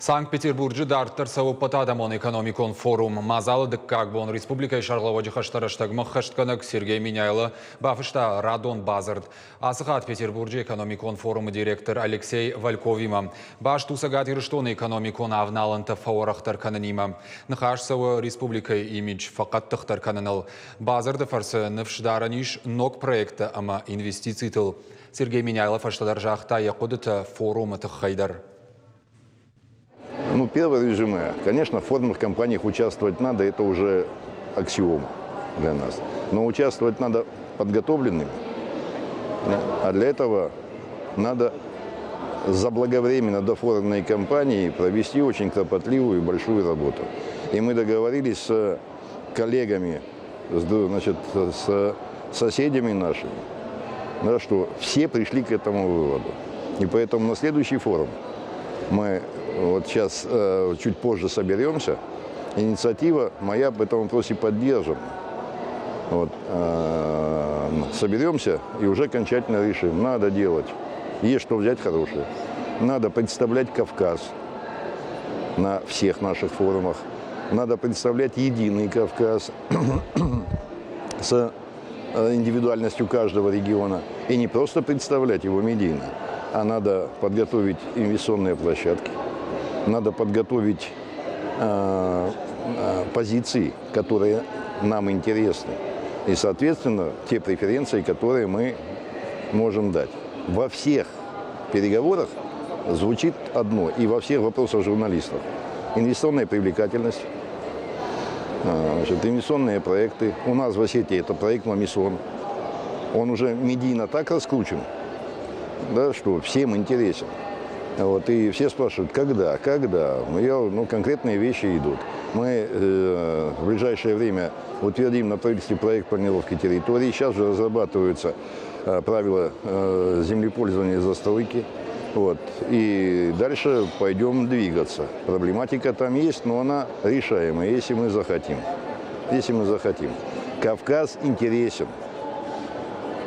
Санкт-Петербург'da дарттырсау патадамон экономикон форум мазалы дыккагбон республика шарлаваджы хаштараштагмы хаштканак Сергей Миняйлы бафышта Радон Базард. Асыхат Петербург'да экономикон форумы директор Алексей Вальковима. Баш тусагат ирыштон экономикон авналанта фаорахтар кананима. Нахашсау республика имидж факаттыхтар кананал. Базарды фарсы навшдараниш ног проекта ама инвестиций тыл. Сергей Миняйлы фаштадаржахта якудыта форумы тыхайдар. Первое резюме. Конечно, в форумных компаниях участвовать надо, это уже аксиома для нас. Но участвовать надо подготовленными, а для этого надо заблаговременно до форумной кампании провести очень кропотливую и большую работу. И мы договорились с коллегами, с соседями нашими, что все пришли к этому выводу. И поэтому на следующий форум мы вот сейчас чуть позже соберемся. Инициатива моя в этом вопросе поддержана. Соберемся и уже окончательно решим. Надо делать. Есть что взять хорошее. Надо представлять Кавказ на всех наших форумах. Надо представлять единый Кавказ с индивидуальностью каждого региона. И не просто представлять его медийно, а надо подготовить инвестиционные площадки. Надо подготовить позиции, которые нам интересны. И, соответственно, те преференции, которые мы можем дать. Во всех переговорах звучит одно, и во всех вопросах журналистов. Инвестиционная привлекательность, инвестиционные проекты. У нас в Осетии это проект «Мамисон». Он уже медийно так раскручен, что всем интересен. И все спрашивают, когда? Конкретные вещи идут. Мы в ближайшее время утвердим на правительстве проект планировки территории. Сейчас же разрабатываются правила землепользования и застройки. И дальше пойдем двигаться. Проблематика там есть, но она решаемая, если мы захотим. Кавказ интересен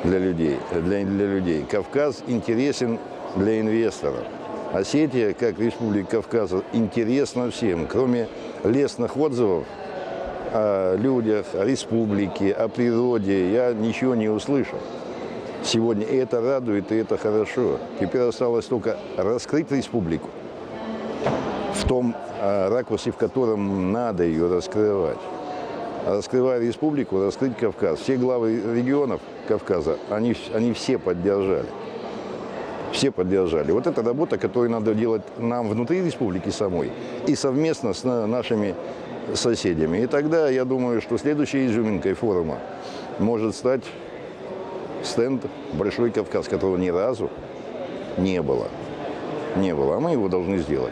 для людей. Кавказ интересен для инвесторов. Осетия, как республика Кавказа, интересна всем. Кроме лестных отзывов о людях, о республике, о природе, я ничего не услышал. Сегодня и это радует, и это хорошо. Теперь осталось только раскрыть республику в том ракурсе, в котором надо ее раскрывать. Раскрывая республику, раскрыть Кавказ. Все главы регионов Кавказа, они все поддержали. Все поддержали. Вот это работа, которую надо делать нам внутри республики самой и совместно с нашими соседями. И тогда, я думаю, что следующей изюминкой форума может стать стенд «Большой Кавказ», которого ни разу не было. А мы его должны сделать.